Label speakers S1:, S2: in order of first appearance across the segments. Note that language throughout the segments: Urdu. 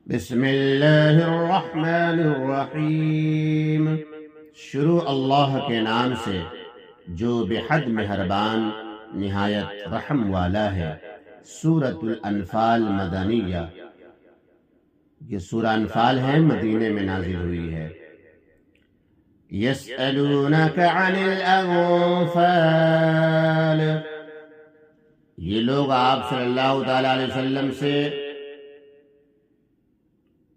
S1: بسم اللہ الرحمن الرحیم۔ شروع اللہ کے نام سے جو بحد مہربان نہایت رحم والا ہے۔ سورۃ الانفال مدنیہ، یہ سورہ انفال ہے، مدینے میں نازل ہوئی ہے۔ یسألونک عن الانفال، یہ لوگ آپ صلی اللہ تعالی علیہ وسلم سے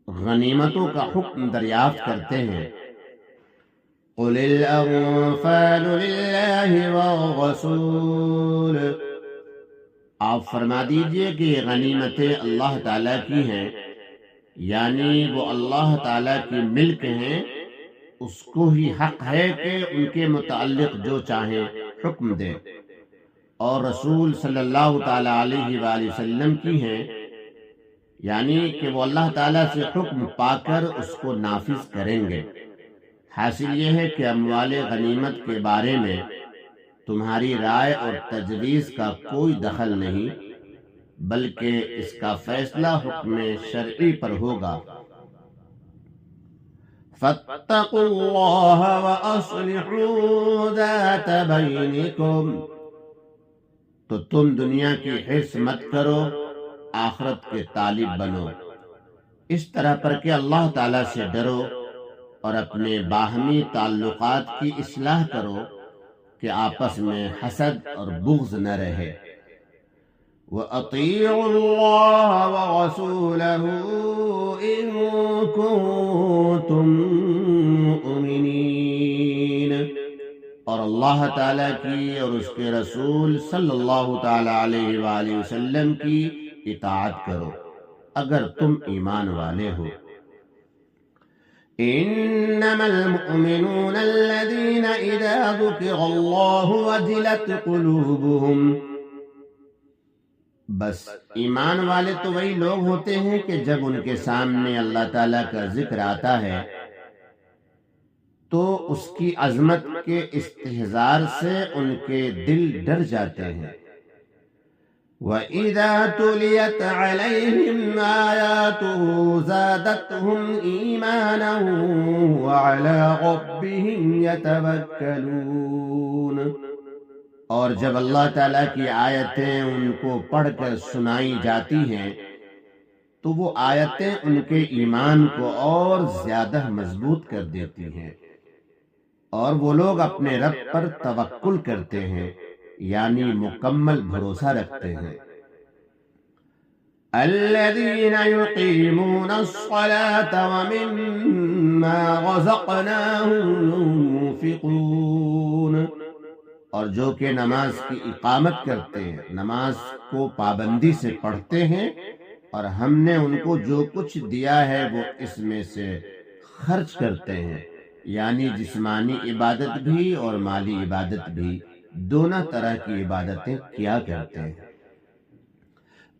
S1: غنیمتوں کا حکم دریافت کرتے ہیں۔ قل الانفال للہ والرسول، آپ فرما دیجئے کہ یہ غنیمتیں اللہ تعالیٰ کی ہیں، یعنی وہ اللہ تعالیٰ کی ملک ہیں، اس کو ہی حق ہے کہ ان کے متعلق جو چاہیں حکم دے، اور رسول صلی اللہ تعالیٰ علیہ وآلہ وسلم کی ہیں، یعنی کہ وہ اللہ تعالیٰ سے حکم پا کر اس کو نافذ کریں گے۔ حاصل یہ ہے کہ اموال غنیمت کے بارے میں تمہاری رائے اور تجویز کا کوئی دخل نہیں، بلکہ اس کا فیصلہ حکم شرعی پر ہوگا۔ فاتقوا اللہ وَأَصْلِحُوا ذَاتَ بَيْنِكُمْ، تو تم دنیا کی حرص مت کرو، آخرت کے طالب بنو، اس طرح پر کہ اللہ تعالیٰ سے ڈرو اور اپنے باہمی تعلقات کی اصلاح کرو کہ آپس میں حسد اور بغض نہ رہے۔ وَأَطِيعُوا اللَّهَ وَرَسُولَهُ إِن كُنتُم مُّؤْمِنِينَ، اور اللہ تعالیٰ کی اور اس کے رسول صلی اللہ تعالیٰ علیہ وآلہ وسلم کی اطاعت کرو اگر تم ایمان والے ہو۔ انما المؤمنون الذين اذا ذكر الله وجلت قلوبهم، بس ایمان والے تو وہی لوگ ہوتے ہیں کہ جب ان کے سامنے اللہ تعالیٰ کا ذکر آتا ہے تو اس کی عظمت کے استحضار سے ان کے دل ڈر جاتے ہیں۔ وَإِذَا تُلِيَتْ عَلَيْهِمْ آيَاتُهُ زَادَتْهُمْ إِيمَانًا وَعَلَىٰ رَبِّهِمْ يَتَوَكَّلُونَ، اور جب اللہ تعالیٰ کی آیتیں ان کو پڑھ کر سنائی جاتی ہیں تو وہ آیتیں ان کے ایمان کو اور زیادہ مضبوط کر دیتی ہیں، اور وہ لوگ اپنے رب پر توکل کرتے ہیں، یعنی مکمل بھروسہ رکھتے ہیں۔ الذین یقیمون الصلاة ومما رزقناہم ينفقون، اور جو کہ نماز کی اقامت کرتے ہیں، نماز کو پابندی سے پڑھتے ہیں، اور ہم نے ان کو جو کچھ دیا ہے وہ اس میں سے خرچ کرتے ہیں، یعنی جسمانی عبادت بھی اور مالی عبادت بھی، دونوں طرح کی عبادتیں کیا کرتے ہیں۔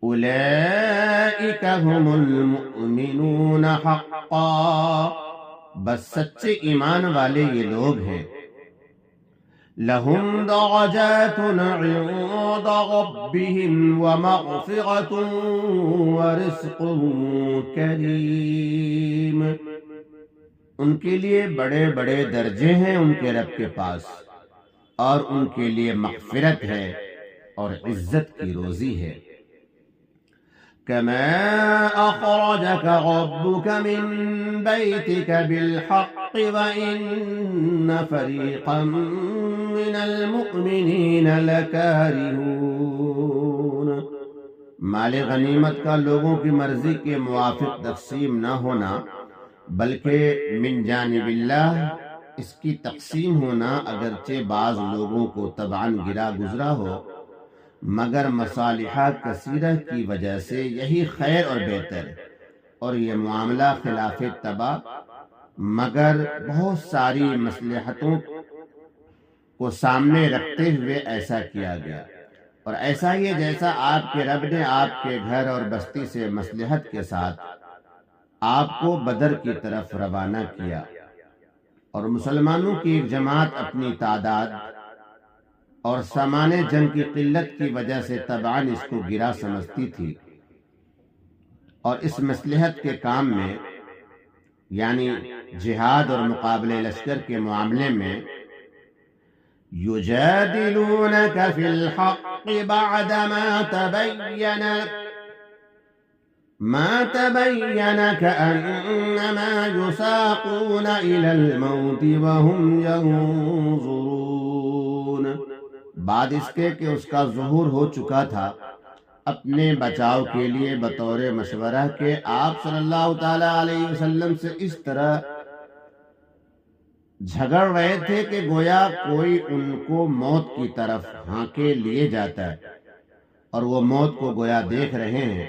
S1: اولئک هم المؤمنون حقا، بس سچے ایمان والے یہ لوگ ہیں۔ لهم درجات عند ربهم ومغفرة ورزق کریم، ان کے لیے بڑے بڑے درجے ہیں ان کے رب کے پاس، اور ان کے لیے مغفرت ہے اور عزت کی روزی ہے۔ كما أخرجك ربك من بيتك بالحق وإن فريقا من المؤمنين لكارهون، مال غنیمت کا لوگوں کی مرضی کے موافق تقسیم نہ ہونا بلکہ من جانب اللہ اس کی تقسیم ہونا اگرچہ بعض لوگوں کو طبعاً گرا گزرا ہو، مگر مصالحہ کثیرہ کی وجہ سے یہی خیر اور بہتر، اور یہ معاملہ خلاف طبع مگر بہت ساری مصلحتوں کو سامنے رکھتے ہوئے ایسا کیا گیا، اور ایسا ہی جیسا آپ کے رب نے آپ کے گھر اور بستی سے مصلحت کے ساتھ آپ کو بدر کی طرف روانہ کیا، اور مسلمانوں کی ایک جماعت اپنی تعداد اور سامان جنگ کی قلت کی وجہ سے طبعاً اس کو گرا سمجھتی تھی، اور اس مصلحت کے کام میں یعنی جہاد اور مقابلے لشکر کے معاملے میں یجادلونک فی الحق بعد ما تبین کأنما یساقون الی الموت وهم ینظرون، بعد اس کے کہ اس کا ظہور ہو چکا تھا اپنے بچاؤ کے لیے بطور مشورہ کہ آپ صلی اللہ تعالی علیہ وسلم سے اس طرح جھگڑ رہے تھے کہ گویا کوئی ان کو موت کی طرف ہانکے لیے جاتا ہے، اور وہ موت کو گویا دیکھ رہے ہیں،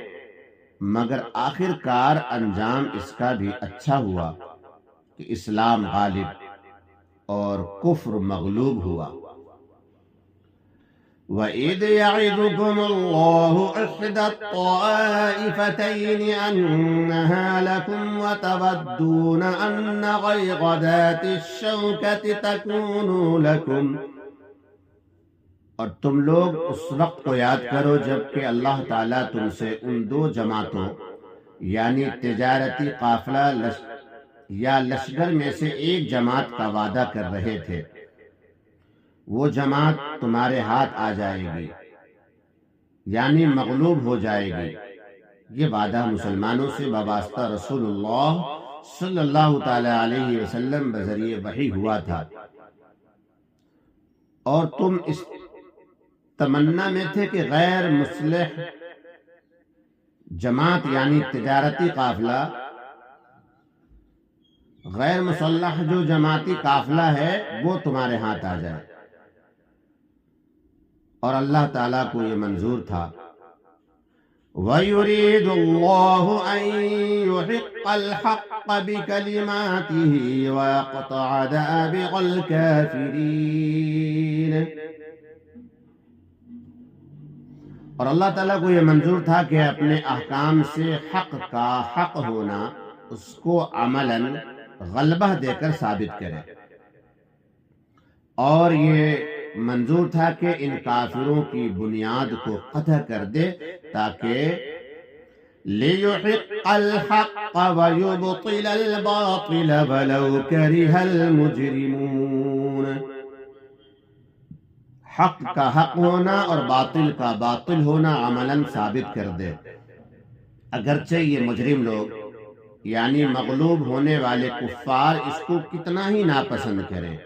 S1: مگر آخر کار انجام اس کا بھی اچھا ہوا کہ اسلام غالب اور کفر مغلوب ہوا۔ وَإِذْ يَعِدُكُمُ اللَّهُ إِحْدَى الطَّائِفَتَيْنِ أَنَّهَا لَكُمْ وَتَوَدُّونَ أَنَّ غَيْرَ ذَاتِ الشَّوْكَةِ تَكُونُ لَكُمْ، اور تم لوگ اس وقت کو یاد کرو جب کہ اللہ تعالیٰ تم سے ان دو جماعتوں یعنی تجارتی قافلہ یا لشکر میں سے ایک جماعت کا وعدہ کر رہے تھے، وہ جماعت تمہارے ہاتھ آ جائے گی یعنی مغلوب ہو جائے گی۔ یہ وعدہ مسلمانوں سے بواسطہ رسول اللہ صلی اللہ تعالی علیہ وسلم بذریعہ وحی ہوا تھا، اور تم اس تمنا میں تھے کہ غیر مصلح جماعت یعنی تجارتی قافلہ، غیر مسلح جو جماعتی قافلہ ہے وہ تمہارے ہاتھ آ جائے، اور اللہ تعالیٰ کو یہ منظور تھا۔ وَيُرِيدُ اللَّهُ أَن يُحِقَّ الْحَقَّ بِكَلِمَاتِهِ وَيَقْطَعَ دَابِرَ الْكَافِرِينَ، اور اللہ تعالیٰ کو یہ منظور تھا کہ اپنے احکام سے حق کا حق ہونا اس کو عملاً غلبہ دے کر ثابت کرے، اور یہ منظور تھا کہ ان کافروں کی بنیاد کو قطع کر دے تاکہ لِيُحِقَّ الْحَقَّ وَيُبْطِلَ الْبَاطِلَ وَلَوْ كَرِهَ الْمُجْرِمُونَ، حق کا حق ہونا اور باطل کا باطل ہونا عملاً ثابت کر دے، اگرچہ یہ مجرم لوگ یعنی مغلوب ہونے والے کفار اس کو کتنا ہی ناپسند کریں۔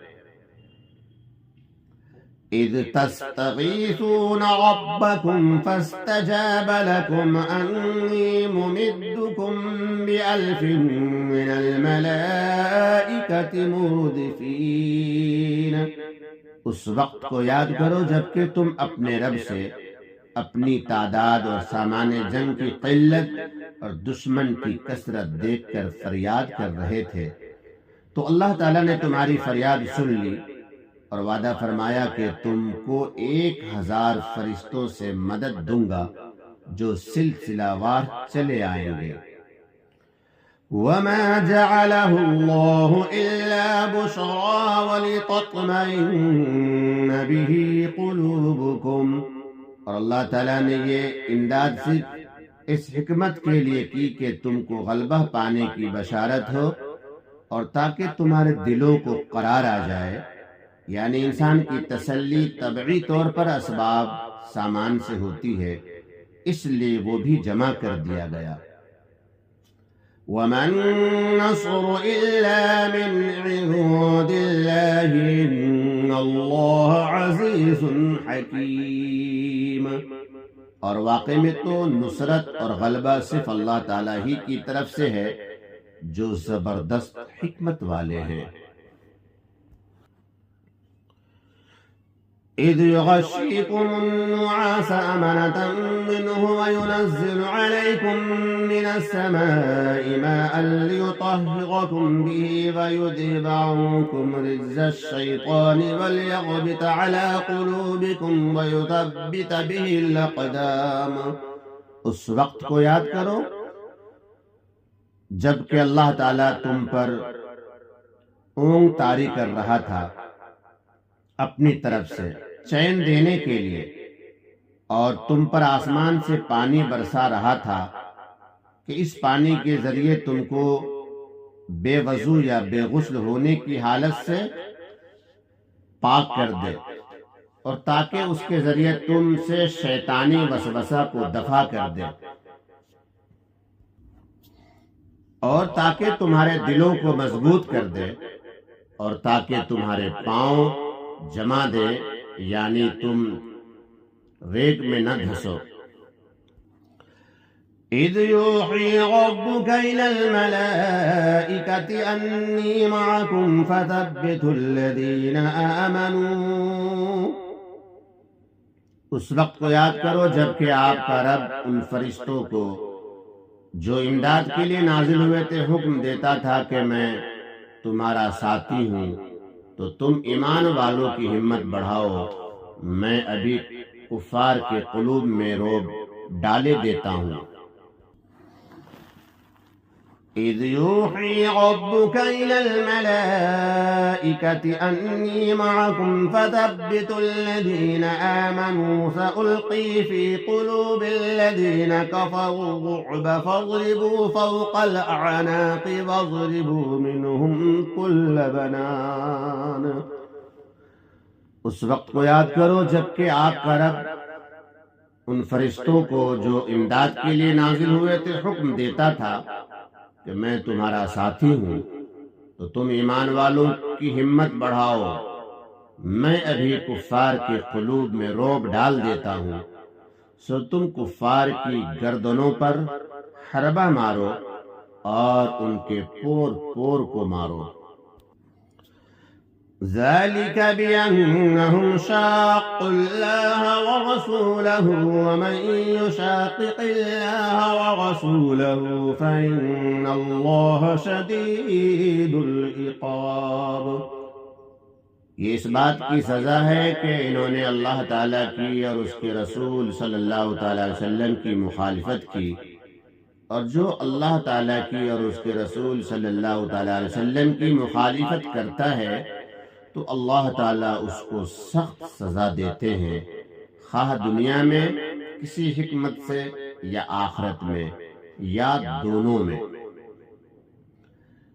S1: اِذْ تَسْتَغِيثُونَ رَبَّكُمْ فَاسْتَجَابَ لَكُمْ أَنِّي مُمِدُّكُمْ بِأَلْفٍ مِّنَ الْمَلَائِكَةِ مُرْدِفِينَ، اس وقت کو یاد کرو جب کہ تم اپنے رب سے اپنی تعداد اور سامان جنگ کی قلت اور دشمن کی کثرت دیکھ کر فریاد کر رہے تھے، تو اللہ تعالیٰ نے تمہاری فریاد سن لی اور وعدہ فرمایا کہ تم کو 1000 فرشتوں سے مدد دوں گا جو سلسلہ وار چلے آئیں گے۔ وَمَا جَعَلَهُ اللَّهُ إِلَّا بُشْرَىٰ وَلِتَطْمَئِنَّ بِهِ قُلُوبُكُمْ، اور اللہ تعالیٰ نے یہ امداد صرف اس حکمت کے لیے کی کہ تم کو غلبہ پانے کی بشارت ہو اور تاکہ تمہارے دلوں کو قرار آ جائے، یعنی انسان کی تسلی طبعی طور پر اسباب سامان سے ہوتی ہے، اس لیے وہ بھی جمع کر دیا گیا۔ وَمَا النَّصْرُ إِلَّا مِنْ عِندِ اللَّهِ إِنَّ اللَّهَ عَزِيزٌ حَكِيمٌ، اور واقع میں تو نصرت اور غلبہ صرف اللہ تعالیٰ ہی کی طرف سے ہے جو زبردست حکمت والے ہیں۔ إِذْ يُغَشِّيكُمُ النُّعَاسَ أَمَنَةً مِّنْهُ وَيُنَزِّلُ عَلَيْكُم مِّنَ السَّمَاءِ مَاءً لِّيُطَهِّرَكُم بِهِ وَيُذْهِبَ عَنكُمْ رِجْزَ الشَّيْطَانِ وَلِيَرْبِطَ عَلَىٰ قُلُوبِكُمْ وَيُثَبِّتَ بِهِ الْأَقْدَامَ، اس وقت کو یاد کرو جب کہ اللہ تعالیٰ تم پر اونگ طاری کر رہا تھا اپنی طرف سے چین دینے کے لیے، اور تم پر آسمان سے پانی برسا رہا تھا کہ اس پانی کے ذریعے تم کو بے وضو یا بے غسل ہونے کی حالت سے پاک کر دے، اور تاکہ اس کے ذریعے تم سے شیطانی وسوسہ کو دفع کر دے، اور تاکہ تمہارے دلوں کو مضبوط کر دے، اور تاکہ تمہارے پاؤں جما دے، یعنی تم ریگ میں نہ دھسو۔ اذ یوحی ربک الی الملائکۃ انی معکم فثبتوا الذین آمنوا، اس وقت کو یاد کرو جبکہ آپ کا رب ان فرشتوں کو جو امداد کے لیے نازل ہوئے تھے حکم دیتا تھا کہ میں تمہارا ساتھی ہوں، تو تم ایمان والوں کی ہمت بڑھاؤ، میں ابھی کفار کے قلوب میں رعب ڈالے دیتا ہوں۔ اذ یوحی ربک الی الملائکۃ انی معکم فثبتوا الذین آمنوا سألقی فی قلوب الذین کفروا الرعب فاضربوا فوق الأعناق واضربوا منهم کل بنان۔ اس وقت کو یاد کرو جبکہ آپ کا رب ان فرشتوں کو جو امداد کے لیے نازل ہوئے تھے حکم دیتا تھا کہ میں تمہارا ساتھی ہوں، تو تم ایمان والوں کی ہمت بڑھاؤ، میں ابھی کفار کے قلوب میں رعب ڈال دیتا ہوں، سو تم کفار کی گردنوں پر حربہ مارو اور ان کے پور پور کو مارو۔ ذلك بأنهم شاقوا الله ورسوله ومن يشاقق الله ورسوله فإن الله شديد العقاب۔ یہ اس بات کی سزا ہے کہ انہوں نے اللہ تعالیٰ کی اور اس کے رسول صلی اللہ تعالیٰ علیہ وسلم کی مخالفت کی، اور جو اللہ تعالیٰ کی اور اس کے رسول صلی اللہ تعالیٰ علیہ وسلم کی مخالفت کرتا ہے تو اللہ تعالیٰ اس کو سخت سزا دیتے ہیں، خواہ دنیا میں کسی حکمت سے یا آخرت میں یا دونوں میں۔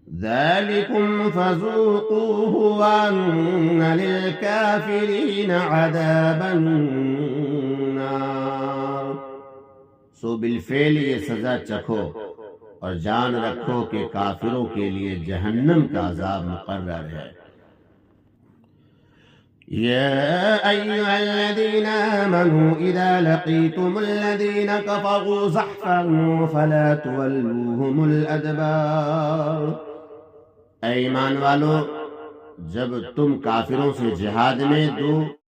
S1: ذَلِكُمْ فَذُوقُوهُ وَأَنَّ لِلْكَافِرِينَ عَذَابَ النَّارِ۔ سو بالفعل یہ سزا چکھو اور جان رکھو کہ کافروں کے لیے جہنم کا عذاب مقرر ہے۔ يا أيها الذين آمنوا إذا لقيتم الذين كفروا زحفا فلا تولوهم الأدبار۔ اے ایمان والو، جب تم کافروں سے جہاد میں دو